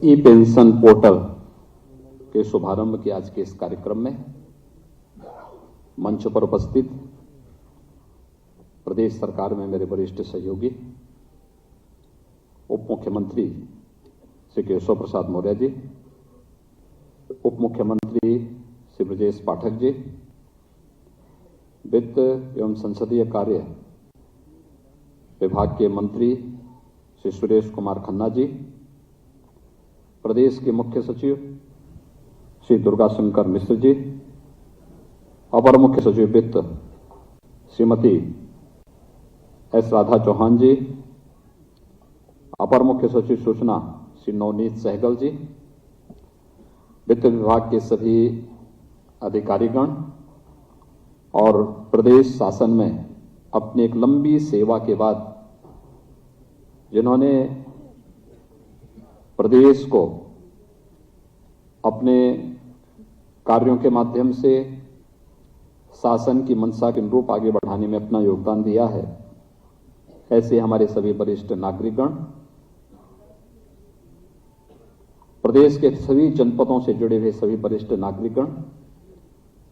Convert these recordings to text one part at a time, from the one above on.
ई pension portal के शुभारंभ के आज के इस कार्यक्रम में मंच पर उपस्थित प्रदेश सरकार में मेरे वरिष्ठ सहयोगी उप मुख्यमंत्री श्री केशव प्रसाद मौर्य जी, उप मुख्यमंत्री श्री ब्रजेश पाठक जी, वित्त एवं संसदीय कार्य विभाग के मंत्री श्री सुरेश कुमार खन्ना जी, प्रदेश के मुख्य सचिव श्री दुर्गा शंकर मिश्र जी, अपर मुख्य सचिव वित्त श्रीमती एस राधा चौहान जी, अपर मुख्य सचिव सूचना श्री नवनीत सहगल जी, वित्त विभाग के सभी अधिकारीगण और प्रदेश शासन में अपनी एक लंबी सेवा के बाद जिन्होंने प्रदेश को अपने कार्यों के माध्यम से शासन की मंशा के अनुरूप आगे बढ़ाने में अपना योगदान दिया है, ऐसे हमारे सभी वरिष्ठ नागरिकगण, प्रदेश के सभी जनपदों से जुड़े हुए सभी वरिष्ठ नागरिकगण,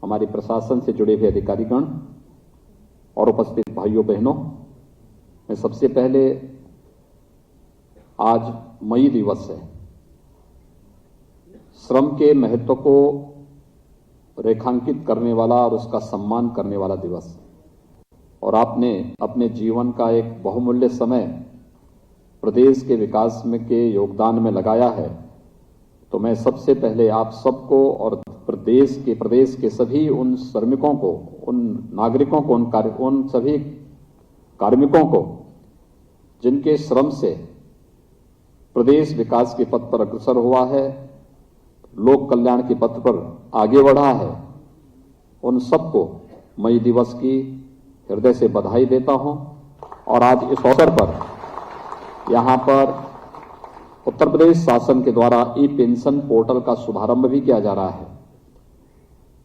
हमारे प्रशासन से जुड़े हुए अधिकारीगण और उपस्थित भाइयों बहनों, मैं सबसे पहले आज मई दिवस है, श्रम के महत्व को रेखांकित करने वाला और उसका सम्मान करने वाला दिवस, और आपने अपने जीवन का एक बहुमूल्य समय प्रदेश के विकास में के योगदान में लगाया है, तो मैं सबसे पहले आप सबको और प्रदेश के सभी उन श्रमिकों को, उन नागरिकों को, उन सभी कार्मिकों को जिनके श्रम से प्रदेश विकास के पथ पर अग्रसर हुआ है, लोक कल्याण के पथ पर आगे बढ़ा है, उन सबको मई दिवस की हृदय से बधाई देता हूं। और आज इस अवसर पर यहां पर उत्तर प्रदेश शासन के द्वारा ई पेंशन पोर्टल का शुभारंभ भी किया जा रहा है,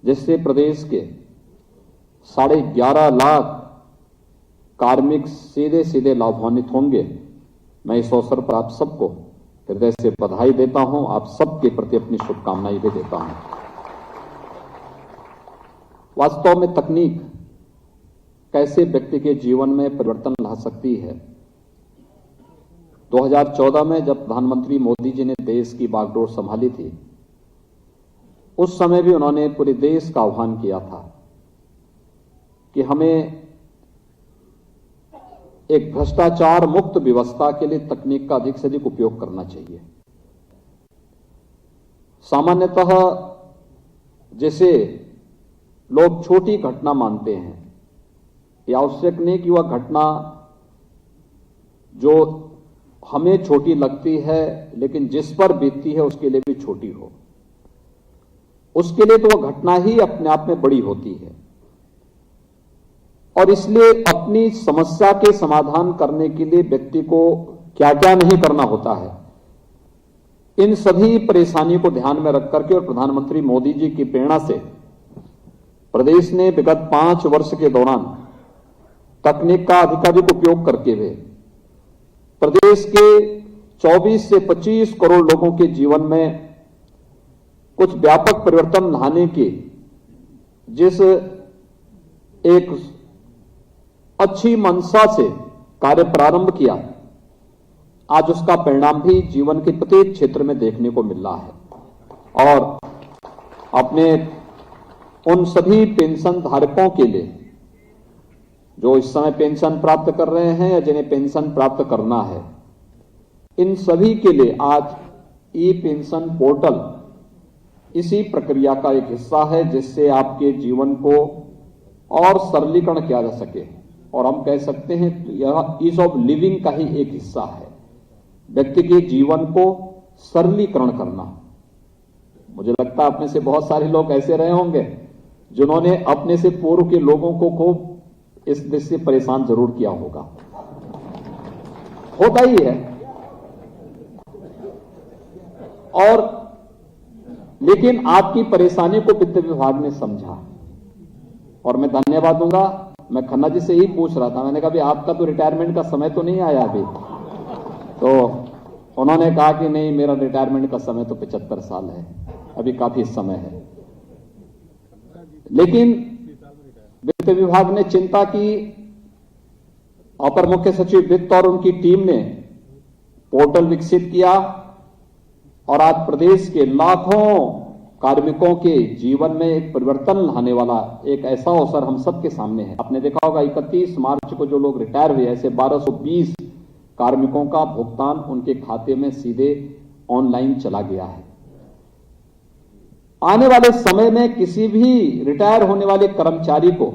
जिससे प्रदेश के 11.5 लाख कार्मिक सीधे सीधे लाभान्वित होंगे। मैं इस अवसर पर आप सबको हृदय से बधाई देता हूं, आप सबके प्रति अपनी शुभकामनाएं भी देता हूं। वास्तव में तकनीक कैसे व्यक्ति के जीवन में परिवर्तन ला सकती है। 2014 में जब प्रधानमंत्री मोदी जी ने देश की बागडोर संभाली थी, उस समय भी उन्होंने पूरे देश का आह्वान किया था कि हमें एक भ्रष्टाचार मुक्त व्यवस्था के लिए तकनीक का अधिक से अधिक उपयोग करना चाहिए। सामान्यतः जैसे लोग छोटी घटना मानते हैं, यह आवश्यक नहीं कि वह घटना जो हमें छोटी लगती है लेकिन जिस पर बीतती है उसके लिए भी छोटी हो, उसके लिए तो वह घटना ही अपने आप में बड़ी होती है। और इसलिए अपनी समस्या के समाधान करने के लिए व्यक्ति को क्या क्या नहीं करना होता है, इन सभी परेशानियों को ध्यान में रख करके और प्रधानमंत्री मोदी जी की प्रेरणा से प्रदेश ने विगत 5 वर्ष के दौरान तकनीक का अधिकाधिक उपयोग करके हुए प्रदेश के 24 से 25 करोड़ लोगों के जीवन में कुछ व्यापक परिवर्तन लाने की जिस एक अच्छी मंशा से कार्य प्रारंभ किया, आज उसका परिणाम भी जीवन के प्रत्येक क्षेत्र में देखने को मिल रहा है। और अपने उन सभी पेंशन धारकों के लिए जो इस समय पेंशन प्राप्त कर रहे हैं या जिन्हें पेंशन प्राप्त करना है, इन सभी के लिए आज ई पेंशन पोर्टल इसी प्रक्रिया का एक हिस्सा है, जिससे आपके जीवन को और सरलीकरण किया जा सके। और हम कह सकते हैं यह ईज ऑफ लिविंग का ही एक हिस्सा है, व्यक्ति के जीवन को सरलीकरण करना। मुझे लगता है अपने से बहुत सारे लोग ऐसे रहे होंगे जिन्होंने अपने से पूर्व के लोगों को खूब इस दृष्टि से परेशान जरूर किया होगा, होता ही है। और लेकिन आपकी परेशानी को वित्त विभाग ने समझा, और मैं धन्यवाद दूंगा। मैं खन्ना जी से ही पूछ रहा था, मैंने कहा भी आपका तो रिटायरमेंट का समय तो नहीं आया अभी, तो उन्होंने कहा कि नहीं, मेरा रिटायरमेंट का समय तो 75 साल है, अभी काफी समय है। लेकिन वित्त विभाग ने चिंता की, अपर मुख्य सचिव वित्त और उनकी टीम ने पोर्टल विकसित किया और आज प्रदेश के लाखों कार्मिकों के जीवन में एक परिवर्तन लाने वाला एक ऐसा अवसर हम सबके सामने है। आपने देखा होगा 31 मार्च को जो लोग रिटायर हुए, ऐसे 1220 कार्मिकों का भुगतान उनके खाते में सीधे ऑनलाइन चला गया है। आने वाले समय में किसी भी रिटायर होने वाले कर्मचारी को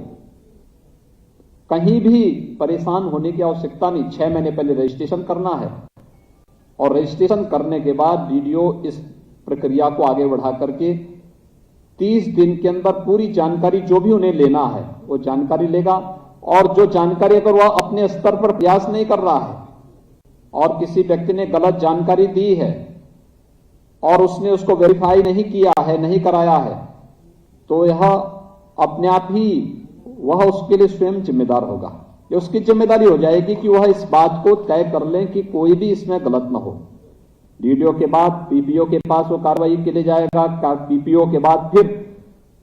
कहीं भी परेशान होने की आवश्यकता नहीं। 6 महीने पहले रजिस्ट्रेशन करना है और रजिस्ट्रेशन करने के बाद डीडीओ इस प्रक्रिया को आगे बढ़ा करके 30 दिन के अंदर पूरी जानकारी जो भी उन्हें लेना है वो जानकारी लेगा। और जो जानकारी अगर वह अपने स्तर पर प्रयास नहीं कर रहा है और किसी व्यक्ति ने गलत जानकारी दी है और उसने उसको वेरीफाई नहीं किया है, नहीं कराया है, तो यह अपने आप ही वह उसके लिए स्वयं जिम्मेदार होगा। ये उसकी जिम्मेदारी हो जाएगी कि वह इस बात को तय कर लें कि कोई भी इसमें गलत न हो। डीडीओ के बाद पीपीओ के पास वो कार्रवाई के लिए जाएगा, पीपीओ के बाद फिर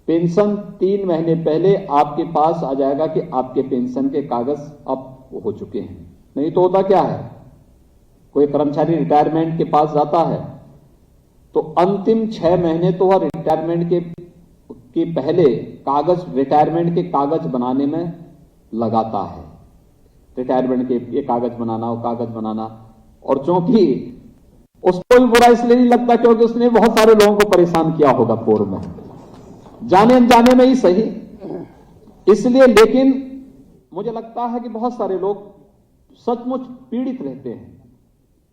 पेंशन 3 महीने पहले आपके पास आ जाएगा कि आपके पेंशन के कागज अब हो चुके हैं। नहीं तो होता क्या है, कोई कर्मचारी रिटायरमेंट के पास जाता है तो अंतिम 6 महीने तो वह रिटायरमेंट के पहले कागज, रिटायरमेंट के कागज बनाने में लगाता है। रिटायरमेंट के ये कागज बनाना, वो कागज बनाना, और चूंकि उसको भी बुरा इसलिए नहीं लगता क्योंकि उसने बहुत सारे लोगों को परेशान किया होगा पूर्व में, जाने अनजाने में ही सही, इसलिए। लेकिन मुझे लगता है कि बहुत सारे लोग सचमुच पीड़ित रहते हैं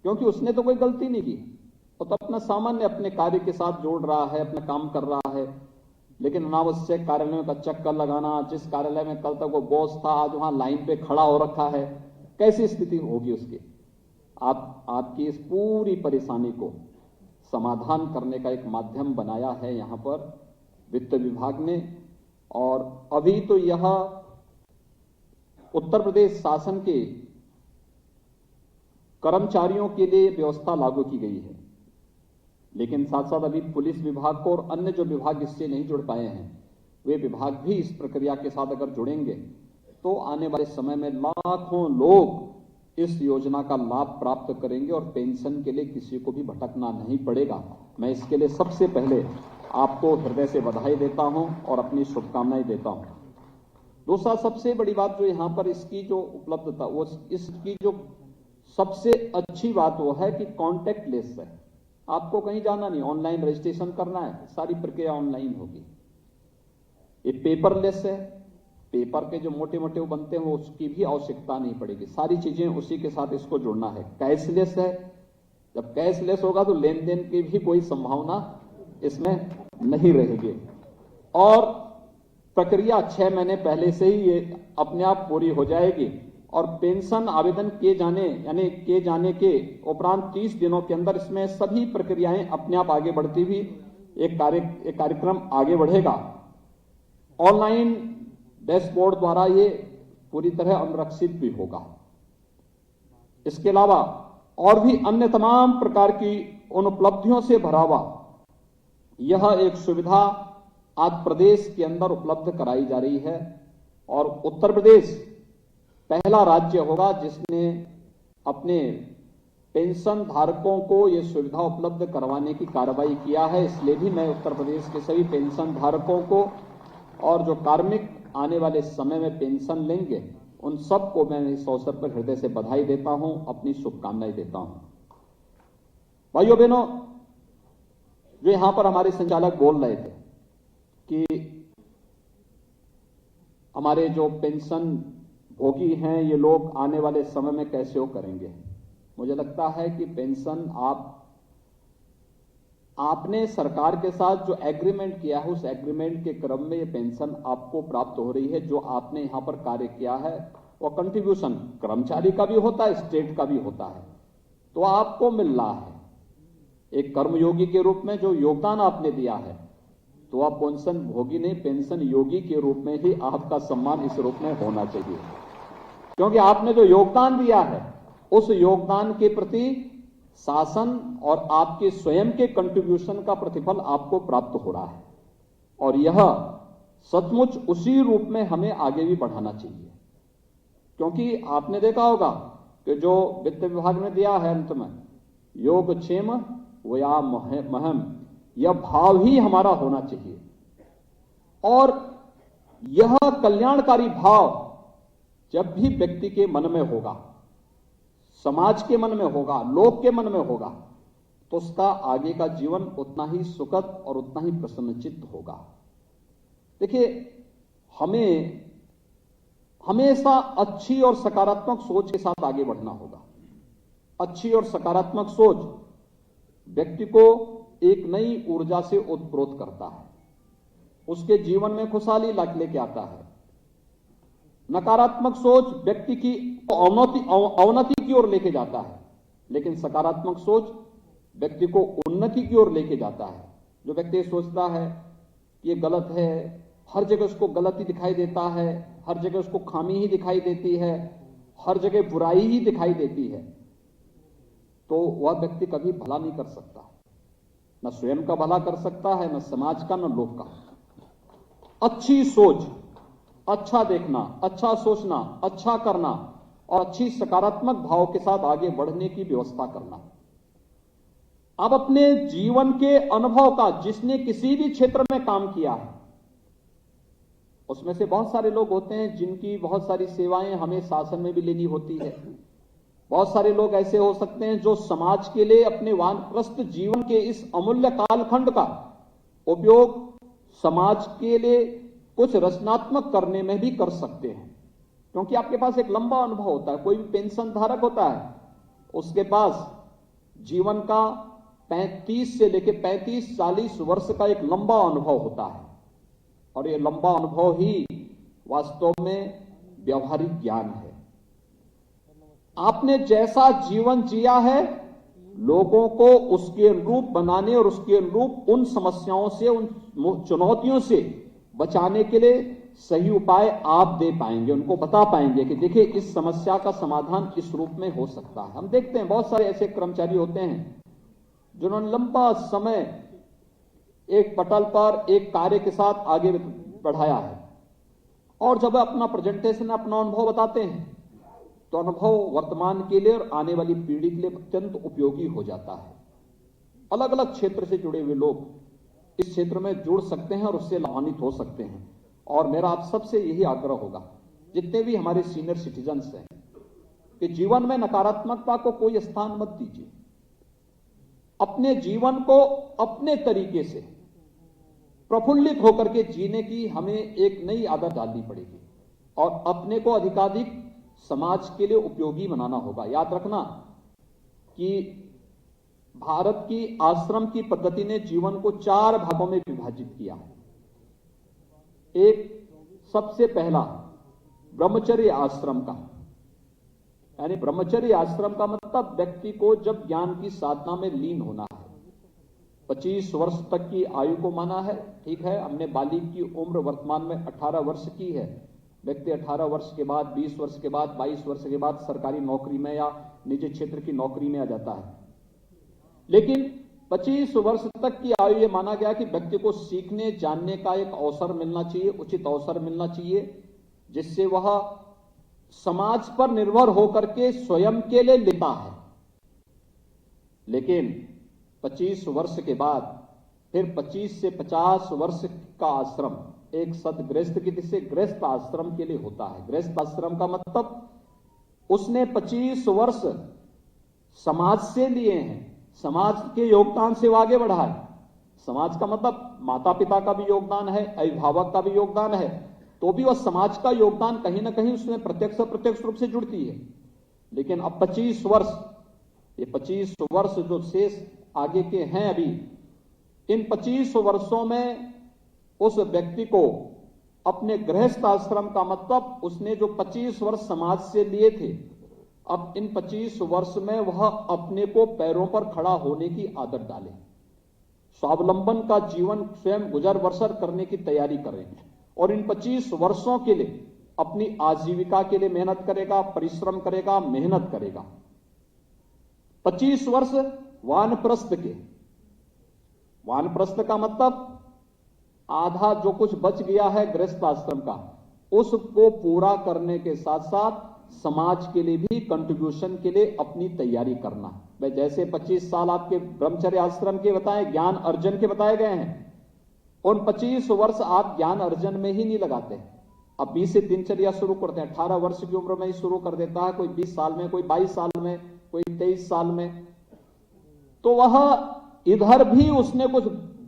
क्योंकि उसने तो कोई गलती नहीं की, वो तो अपना सामान्य अपने कार्य के साथ जोड़ रहा है, अपना काम कर रहा है, लेकिन अनावश्यक कार्यालयों का चक्कर लगाना, जिस कार्यालय में कल तक वो बॉस था आज वहां लाइन पे खड़ा हो रखा है, कैसी स्थिति होगी उसकी। आपकी इस पूरी परेशानी को समाधान करने का एक माध्यम बनाया है यहां पर वित्त विभाग ने। और अभी तो यह उत्तर प्रदेश शासन के कर्मचारियों के लिए व्यवस्था लागू की गई है, लेकिन साथ साथ अभी पुलिस विभाग को और अन्य जो विभाग इससे नहीं जुड़ पाए हैं वे विभाग भी इस प्रक्रिया के साथ अगर जुड़ेंगे तो आने वाले समय में लाखों लोग इस योजना का लाभ प्राप्त करेंगे और पेंशन के लिए किसी को भी भटकना नहीं पड़ेगा। मैं इसके लिए सबसे पहले आपको हृदय से बधाई देता हूं और अपनी शुभकामनाएं देता हूं। दूसरा सबसे बड़ी बात जो यहां पर इसकी जो उपलब्धता, वो इसकी जो सबसे अच्छी बात वो है कि कॉन्टैक्ट लेस है। आपको कहीं जाना नहीं, ऑनलाइन रजिस्ट्रेशन करना है, सारी प्रक्रिया ऑनलाइन होगी। ये पेपरलेस है, पेपर के जो मोटे मोटे वो बनते हैं उसकी भी आवश्यकता नहीं पड़ेगी, सारी चीजें उसी के साथ इसको जोड़ना है। कैशलेस है, जब कैशलेस होगा तो लेन देन की भी कोई संभावना इसमें नहीं रहेगी और प्रक्रिया 6 महीने पहले से ही ये अपने आप पूरी हो जाएगी। और पेंशन आवेदन किए जाने के उपरांत 30 दिनों के अंदर इसमें सभी प्रक्रियाएं अपने आप आगे बढ़ती हुई एक कार्यक्रम आगे बढ़ेगा। ऑनलाइन डैशबोर्ड द्वारा ये पूरी तरह अनुरक्षित भी होगा। इसके अलावा और भी अन्य तमाम प्रकार की उन उपलब्धियों से भरा हुआ यह एक सुविधा आज प्रदेश के अंदर उपलब्ध कराई जा रही है और उत्तर प्रदेश पहला राज्य होगा जिसने अपने पेंशन धारकों को यह सुविधा उपलब्ध करवाने की कार्रवाई किया है। इसलिए भी मैं उत्तर प्रदेश के सभी पेंशन धारकों को और जो कार्मिक आने वाले समय में पेंशन लेंगे उन सबको मैं इस अवसर पर हृदय से बधाई देता हूं, अपनी शुभकामनाएं देता हूं। भाइयों बहनों, जो यहां पर हमारे संचालक बोल रहे थे कि हमारे जो पेंशन भोगी हैं ये लोग आने वाले समय में कैसे वो करेंगे, मुझे लगता है कि पेंशन आपने सरकार के साथ जो एग्रीमेंट किया है उस एग्रीमेंट के क्रम में ये पेंशन आपको प्राप्त हो रही है। जो आपने यहां पर कार्य किया है वो कंट्रीब्यूशन कर्मचारी का भी होता है, स्टेट का भी होता है, तो आपको मिल रहा है एक कर्मयोगी के रूप में जो योगदान आपने दिया है, तो आप पेंशन भोगी नहीं, पेंशन योगी के रूप में ही आपका सम्मान इस रूप में होना चाहिए, क्योंकि आपने जो योगदान दिया है उस योगदान के प्रति शासन और आपके स्वयं के कंट्रीब्यूशन का प्रतिफल आपको प्राप्त हो रहा है और यह सचमुच उसी रूप में हमें आगे भी बढ़ाना चाहिए। क्योंकि आपने देखा होगा कि जो वित्त विभाग ने दिया है अंत में योगक्षेम वया महम, यह भाव ही हमारा होना चाहिए और यह कल्याणकारी भाव जब भी व्यक्ति के मन में होगा, समाज के मन में होगा, लोक के मन में होगा, तो उसका आगे का जीवन उतना ही सुखद और उतना ही प्रसन्नचित्त होगा। देखिए, हमें हमेशा अच्छी और सकारात्मक सोच के साथ आगे बढ़ना होगा। अच्छी और सकारात्मक सोच व्यक्ति को एक नई ऊर्जा से ओतप्रोत करता है, उसके जीवन में खुशहाली लेके आता है। नकारात्मक सोच व्यक्ति की अवनति की ओर लेके जाता है, लेकिन सकारात्मक सोच व्यक्ति को उन्नति की ओर लेके जाता है। जो व्यक्ति सोचता है कि ये गलत है, हर जगह उसको गलत ही दिखाई देता है, हर जगह उसको खामी ही दिखाई देती है, हर जगह बुराई ही दिखाई देती है, तो वह व्यक्ति कभी भला नहीं कर सकता। न स्वयं का भला कर सकता है, न समाज का, न लोक का। अच्छी सोच, अच्छा देखना, अच्छा सोचना, अच्छा करना और अच्छी सकारात्मक भाव के साथ आगे बढ़ने की व्यवस्था करना। अब अपने जीवन के अनुभव का, जिसने किसी भी क्षेत्र में काम किया है, उसमें से बहुत सारे लोग होते हैं जिनकी बहुत सारी सेवाएं हमें शासन में भी लेनी होती है। बहुत सारे लोग ऐसे हो सकते हैं जो समाज के लिए अपने वानप्रस्थ जीवन के इस अमूल्य कालखंड का उपयोग समाज के लिए कुछ रचनात्मक करने में भी कर सकते हैं, क्योंकि आपके पास एक लंबा अनुभव होता है। कोई भी पेंशन धारक होता है, उसके पास जीवन का 35 से लेकर 35-40 वर्ष का एक लंबा अनुभव होता है और ये लंबा अनुभव ही वास्तव में व्यवहारिक ज्ञान है। आपने जैसा जीवन जिया है, लोगों को उसके अनुरूप बनाने और उसके अनुरूप उन समस्याओं से, उन चुनौतियों से बचाने के लिए सही उपाय आप दे पाएंगे, उनको बता पाएंगे कि देखिए इस समस्या का समाधान इस रूप में हो सकता है। हम देखते हैं बहुत सारे ऐसे कर्मचारी होते हैं जिन्होंने लंबा समय एक पटल पर एक कार्य के साथ आगे बढ़ाया है और जब अपना प्रेजेंटेशन, अपना अनुभव बताते हैं तो अनुभव वर्तमान के लिए और आने वाली पीढ़ी के लिए अत्यंत उपयोगी हो जाता है। अलग अलग क्षेत्र से जुड़े हुए लोग इस क्षेत्र में जुड़ सकते हैं और उससे लाभान्वित हो सकते हैं। और मेरा आप सबसे यही आग्रह होगा, जितने भी हमारे सीनियर सिटीजन्स हैं, कि जीवन में नकारात्मकता को कोई स्थान मत दीजिए। अपने जीवन को अपने तरीके से प्रफुल्लित होकर के जीने की हमें एक नई आदत डालनी पड़ेगी और अपने को अधिकाधिक समाज के लिए उपयोगी बनाना होगा। याद रखना कि भारत की आश्रम की पद्धति ने जीवन को 4 भागों में विभाजित किया है। एक, सबसे पहला ब्रह्मचर्य आश्रम का, यानी ब्रह्मचर्य आश्रम का मतलब व्यक्ति को जब ज्ञान की साधना में लीन होना है। 25 वर्ष तक की आयु को माना है, ठीक है। हमने बालिग की उम्र वर्तमान में 18 वर्ष की है। व्यक्ति 18 वर्ष के बाद, 20 वर्ष के बाद, 22 वर्ष के बाद सरकारी नौकरी में या निजी क्षेत्र की नौकरी में आ जाता है। लेकिन 25 वर्ष तक की आयु ये माना गया कि व्यक्ति को सीखने जानने का एक अवसर मिलना चाहिए, उचित अवसर मिलना चाहिए, जिससे वह समाज पर निर्भर होकर के स्वयं के लिए लेता है। लेकिन 25 वर्ष के बाद फिर 25 से 50 वर्ष का आश्रम एक सदगृहस्थ की दृष्टि से गृहस्थ आश्रम के लिए होता है। गृहस्थ आश्रम का मतलब उसने 25 वर्ष समाज से लिए हैं, समाज के योगदान से वो आगे बढ़ा है। समाज का मतलब माता पिता का भी योगदान है, अभिभावक का भी योगदान है, तो भी वह समाज का योगदान कहीं ना कहीं उसमें प्रत्यक्ष अप्रत्यक्ष रूप से जुड़ती है। लेकिन अब 25 वर्ष, ये 25 वर्ष जो शेष आगे के हैं अभी, इन 25 वर्षों में उस व्यक्ति को अपने गृहस्थ आश्रम का मतलब उसने जो 25 वर्ष समाज से लिए थे, अब इन 25 वर्ष में वह अपने को पैरों पर खड़ा होने की आदत डाले, स्वावलंबन का जीवन स्वयं गुजर बसर करने की तैयारी करें और इन 25 वर्षों के लिए अपनी आजीविका के लिए मेहनत करेगा, परिश्रम करेगा, मेहनत करेगा। 25 वर्ष वानप्रस्थ के, वानप्रस्थ का मतलब आधा जो कुछ बच गया है गृहस्थ आश्रम का, उसको पूरा करने के साथ साथ समाज के लिए भी कंट्रीब्यूशन के लिए अपनी तैयारी करना। भाई जैसे 25 साल आपके ब्रह्मचर्य आश्रम के बताए, ज्ञान अर्जन के बताए गए हैं, उन 25 वर्ष आप ज्ञान अर्जन में ही नहीं लगाते। अब 20 से दिनचर्या शुरू करते हैं, 18 वर्ष की उम्र में ही शुरू कर देता है, कोई 20 साल में, कोई 22 साल में, कोई 23 साल में, तो वह इधर भी उसने कुछ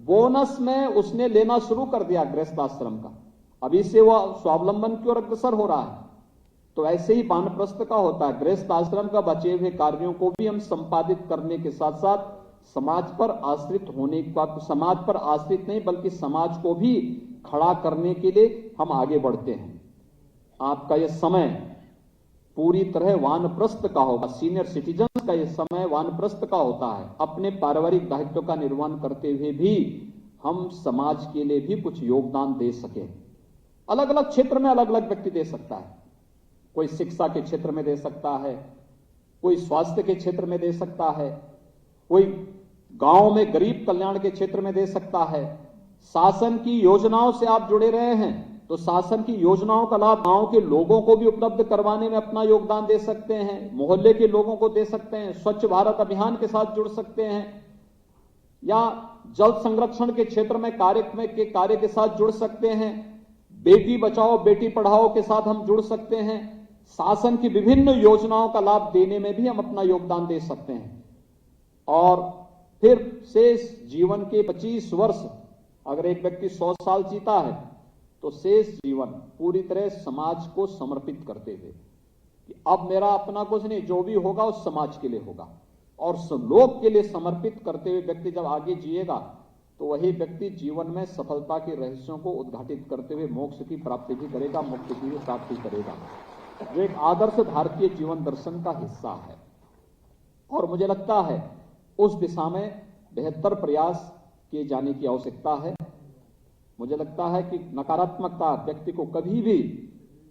बोनस में उसने लेना शुरू कर दिया गृहस्थ आश्रम का, अभी से वह स्वावलंबन की ओर अग्रसर हो रहा है। तो ऐसे ही वानप्रस्थ का होता है, गृहस्थ आश्रम का बचे हुए कार्यों को भी हम संपादित करने के साथ साथ समाज पर आश्रित होने का, समाज पर आश्रित नहीं बल्कि समाज को भी खड़ा करने के लिए हम आगे बढ़ते हैं। आपका यह समय पूरी तरह वानप्रस्थ का होगा, सीनियर सिटीजन का यह समय वानप्रस्थ का होता है। अपने पारिवारिक दायित्व का निर्वहन करते हुए भी हम समाज के लिए भी कुछ योगदान दे सके। अलग अलग क्षेत्र में अलग अलग व्यक्ति दे सकता है, कोई शिक्षा के क्षेत्र में दे सकता है, कोई स्वास्थ्य के क्षेत्र में दे सकता है, कोई गांव में गरीब कल्याण के क्षेत्र में दे सकता है। शासन की योजनाओं से आप जुड़े रहे हैं तो शासन की योजनाओं का लाभ गांव के लोगों को भी उपलब्ध करवाने में अपना योगदान दे सकते हैं, मोहल्ले के लोगों को दे सकते हैं, स्वच्छ भारत अभियान के साथ जुड़ सकते हैं, या जल संरक्षण के क्षेत्र में कार्य के साथ जुड़ सकते हैं, बेटी बचाओ बेटी पढ़ाओ के साथ हम जुड़ सकते हैं। शासन की विभिन्न योजनाओं का लाभ देने में भी हम अपना योगदान दे सकते हैं। और फिर शेष जीवन के 25 वर्ष, अगर एक व्यक्ति 100 साल जीता है तो शेष जीवन पूरी तरह समाज को समर्पित करते हुए कि अब मेरा अपना कुछ नहीं, जो भी होगा उस समाज के लिए होगा, और लोक के लिए समर्पित करते हुए व्यक्ति जब आगे जिएगा तो वही व्यक्ति जीवन में सफलता के रहस्यों को उद्घाटित करते हुए मोक्ष की प्राप्ति भी करेगा, मुक्ति की प्राप्ति करेगा, जो एक आदर्श भारतीय जीवन दर्शन का हिस्सा है। और मुझे लगता है उस दिशा में बेहतर प्रयास किए जाने की आवश्यकता है। मुझे लगता है कि नकारात्मकता व्यक्ति को कभी भी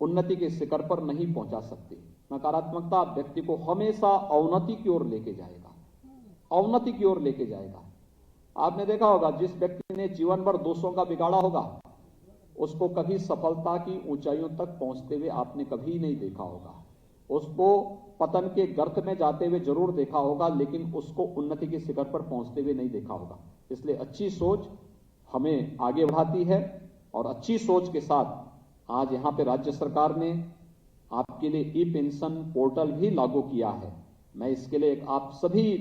उन्नति के शिखर पर नहीं पहुंचा सकती। नकारात्मकता व्यक्ति को हमेशा अवनति की ओर लेके जाएगा, अवनति की ओर लेके जाएगा। आपने देखा होगा जिस व्यक्ति ने जीवन भर दूसरों का बिगाड़ा होगा उसको कभी सफलता की ऊंचाइयों तक पहुंचते हुए आपने कभी नहीं देखा होगा। उसको पतन के गर्त में जाते हुए जरूर देखा होगा, लेकिन उसको उन्नति के शिखर पर पहुंचते हुए नहीं देखा होगा। इसलिए अच्छी सोच हमें आगे बढ़ाती है, और अच्छी सोच के साथ आज यहां पे राज्य सरकार ने आपके लिए ई पेंशन पोर्टल भी लागू किया है। मैं इसके लिए आप सभी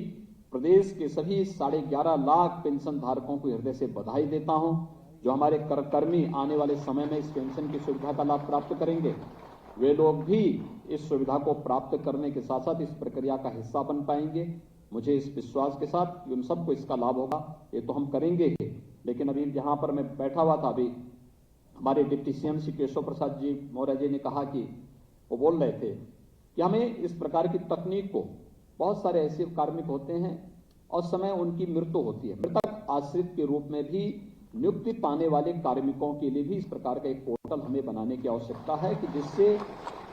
प्रदेश के सभी 11.5 लाख पेंशन धारकों को हृदय से बधाई देता हूं। जो हमारे कर्मी आने वाले समय में इस पेंशन की सुविधा का लाभ प्राप्त करेंगे, वे लोग भी इस सुविधा को प्राप्त करने के साथ साथ इस प्रक्रिया का हिस्सा बन पाएंगे। मुझे इस विश्वास के साथ कि उन सबको इसका लाभ होगा, ये तो हम करेंगे ही। लेकिन अभी जहां पर मैं बैठा हुआ था, अभी हमारे डिप्टी सीएम श्री केशव प्रसाद जी मौर्य जी ने कहा कि वो बोल रहे थे कि हमें इस प्रकार की तकनीक को, बहुत सारे ऐसे कार्मिक होते हैं और समय उनकी मृत्यु होती है, मृतक आश्रित के रूप में भी नियुक्ति पाने वाले कार्मिकों के लिए भी इस प्रकार का एक पोर्टल हमें बनाने की आवश्यकता है कि जिससे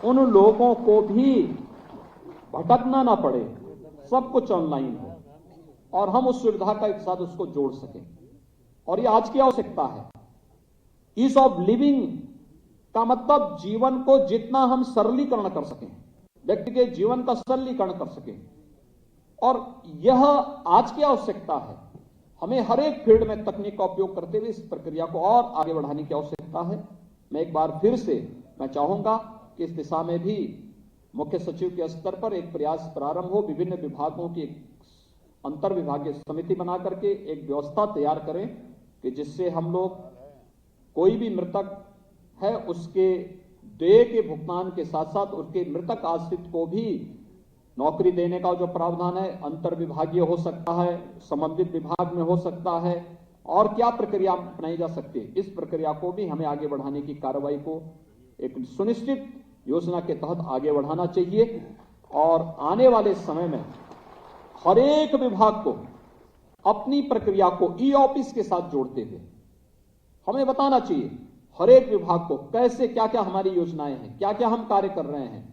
उन लोगों को भी भटकना ना पड़े, सब कुछ ऑनलाइन हो और हम उस सुविधा का एक साथ उसको जोड़ सकें। और ये आज की आवश्यकता है। ईज ऑफ लिविंग का मतलब जीवन को जितना हम सरलीकरण कर सकें, व्यक्ति के जीवन का सरलीकरण कर सकें, और यह आज की आवश्यकता है। हमें हर एक फील्ड में तकनीक का उपयोग करते हुए इस प्रक्रिया को और आगे बढ़ाने की आवश्यकता है। मैं एक बार फिर से मैं चाहूंगा कि इस दिशा में भी मुख्य सचिव के स्तर पर एक प्रयास प्रारंभ हो, विभिन्न विभागों की अंतर विभागीय समिति बना करके एक व्यवस्था तैयार करें कि जिससे हम लोग कोई भी मृतक है उसके देय के भुगतान के साथ साथ उसके मृतक आश्रित को भी नौकरी देने का जो प्रावधान है अंतर विभागीय हो सकता है, संबंधित विभाग में हो सकता है, और क्या प्रक्रिया अपनाई जा सकती है, इस प्रक्रिया को भी हमें आगे बढ़ाने की कार्रवाई को एक सुनिश्चित योजना के तहत आगे बढ़ाना चाहिए। और आने वाले समय में हर एक विभाग को अपनी प्रक्रिया को ई ऑफिस के साथ जोड़ते हुए हमें बताना चाहिए हर एक विभाग को कैसे क्या क्या हमारी योजनाएं हैं, क्या क्या हम कार्य कर रहे हैं,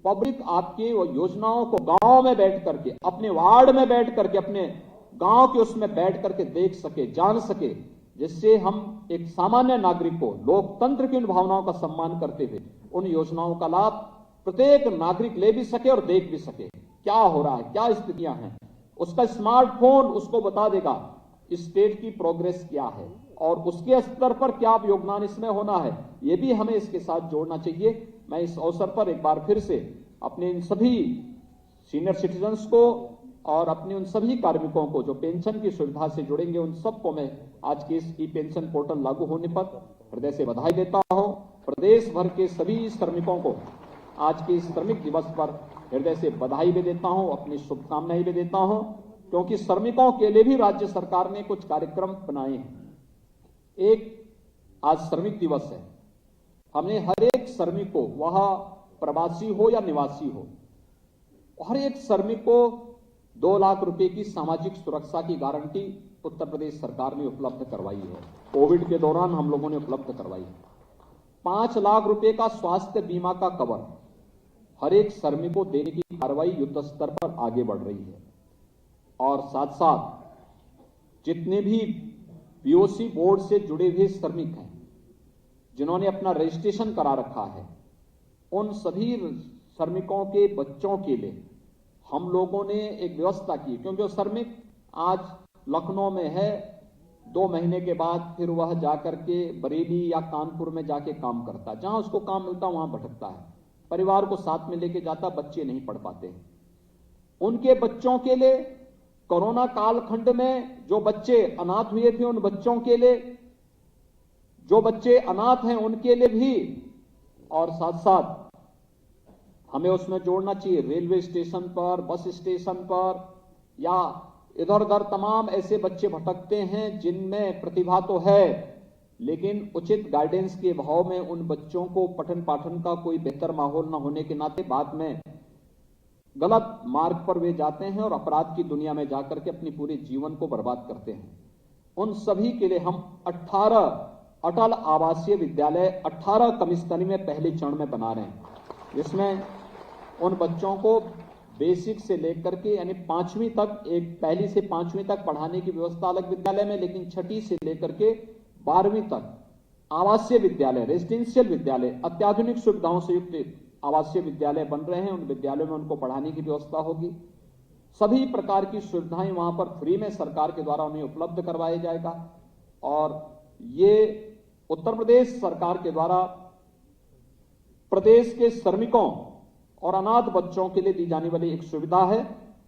पब्लिक आपकी वो योजनाओं को गांव में बैठ करके, अपने वार्ड में बैठ करके, अपने गांव के उसमें बैठ करके देख सके, जान सके, जिससे हम एक सामान्य नागरिक को लोकतंत्र की उन भावनाओं का सम्मान करते हुए उन योजनाओं का लाभ प्रत्येक नागरिक ले भी सके और देख भी सके क्या हो रहा है, क्या स्थितियां हैं। उसका स्मार्टफोन उसको बता देगा स्टेट की प्रोग्रेस क्या है और उसके स्तर पर क्या योगदान इसमें होना है, ये भी हमें इसके साथ जोड़ना चाहिए। मैं इस अवसर पर एक बार फिर से अपने इन सभी सीनियर सिटीजन्स को और अपने उन सभी कार्मिकों को जो पेंशन की सुविधा से जुड़ेंगे, उन सबको मैं आज के इस ई पेंशन पोर्टल लागू होने पर हृदय से बधाई देता हूं। प्रदेश भर के सभी श्रमिकों को आज के इस श्रमिक दिवस पर हृदय से बधाई भी देता हूं, अपनी शुभकामनाएं भी देता हूं, क्योंकि श्रमिकों के लिए भी राज्य सरकार ने कुछ कार्यक्रम बनाए हैं। एक आज श्रमिक दिवस है, हमने हर एक श्रमिक को, वह प्रवासी हो या निवासी हो, हर एक श्रमिक को 2 लाख रुपए की सामाजिक सुरक्षा की गारंटी उत्तर प्रदेश सरकार ने उपलब्ध करवाई है। कोविड के दौरान हम लोगों ने उपलब्ध करवाई है। 5 लाख रुपए का स्वास्थ्य बीमा का कवर हर एक श्रमिक को देने की कार्रवाई युद्ध स्तर पर आगे बढ़ रही है। और साथ साथ जितने भी बीओसी बोर्ड से जुड़े हुए श्रमिक हैं, जिन्होंने अपना रजिस्ट्रेशन करा रखा है, उन सभी श्रमिकों के बच्चों के लिए हम लोगों ने एक व्यवस्था की, क्योंकि वो श्रमिक आज लखनऊ में है, 2 महीने के बाद फिर वह जाकर के बरेली या कानपुर में जाके काम करता है, जहां उसको काम मिलता वहां भटकता है, परिवार को साथ में लेके जाता, बच्चे नहीं पढ़ पाते हैं। उनके बच्चों के लिए कोरोना कालखंड में जो बच्चे अनाथ हुए थे, उन बच्चों के लिए, जो बच्चे अनाथ हैं उनके लिए भी, और साथ साथ हमें उसमें जोड़ना चाहिए रेलवे स्टेशन पर, बस स्टेशन पर या इधर उधर तमाम ऐसे बच्चे भटकते हैं जिनमें प्रतिभा तो है, लेकिन उचित गाइडेंस के अभाव में उन बच्चों को पठन पाठन का कोई बेहतर माहौल न होने के नाते बाद में गलत मार्ग पर वे जाते हैं और अपराध की दुनिया में जाकर के अपनी पूरे जीवन को बर्बाद करते हैं। उन सभी के लिए हम 18 अटल आवासीय विद्यालय 18 कमिश्नरी में पहले चरण में बना रहे हैं, जिसमें उन बच्चों को बेसिक से लेकर के यानी 5वीं तक, एक पहली से 5वीं तक पढ़ाने की व्यवस्था अलग विद्यालय में, लेकिन 6ठी से लेकर के 12वीं तक आवासीय विद्यालय, रेजिडेंशियल विद्यालय, अत्याधुनिक सुविधाओं से युक्त आवासीय विद्यालय बन रहे हैं। उन विद्यालयों में उनको पढ़ाने की व्यवस्था होगी। सभी प्रकार की सुविधाएं वहां पर फ्री में सरकार के द्वारा उन्हें उपलब्ध करवाया जाएगा। और ये उत्तर प्रदेश सरकार के द्वारा प्रदेश के श्रमिकों और अनाथ बच्चों के लिए दी जाने वाली एक सुविधा है।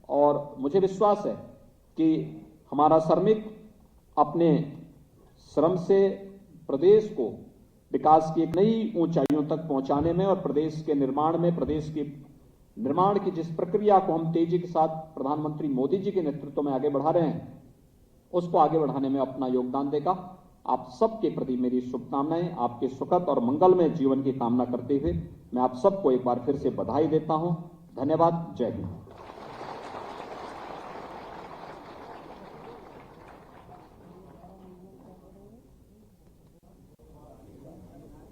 और मुझे विश्वास है कि हमारा श्रमिक अपने श्रम से प्रदेश को विकास की एक नई ऊंचाइयों तक पहुंचाने में और प्रदेश के निर्माण में, प्रदेश के निर्माण की जिस प्रक्रिया को हम तेजी के साथ प्रधानमंत्री मोदी जी के नेतृत्व में आगे बढ़ा रहे हैं, उसको आगे बढ़ाने में अपना योगदान देगा। आप सबके प्रति मेरी शुभकामनाएं, आपके सुखद और मंगलमय जीवन की कामना करते हुए मैं आप सबको एक बार फिर से बधाई देता हूं। धन्यवाद। जय हिंद।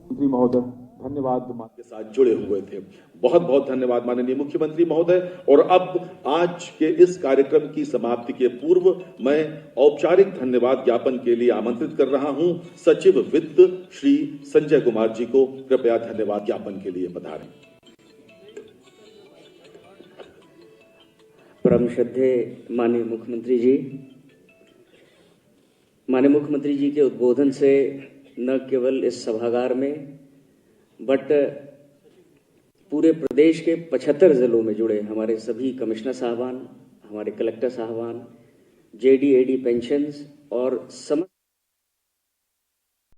मंत्री महोदय, धन्यवाद के साथ जुड़े हुए थे। बहुत बहुत धन्यवाद माननीय मुख्यमंत्री महोदय। और अब आज के इस कार्यक्रम की समाप्ति के पूर्व मैं औपचारिक धन्यवाद ज्ञापन के लिए आमंत्रित कर रहा हूं सचिव वित्त श्री संजय कुमार जी को। कृपया धन्यवाद ज्ञापन के लिए पधारें। परम श्रद्धेय माननीय मुख्यमंत्री जी के उद्बोधन से न केवल इस सभागार में बट पूरे प्रदेश के 75 जिलों में जुड़े हमारे सभी कमिश्नर साहबान, हमारे कलेक्टर साहबान, जेडी एडी पेंशन्स और समस्त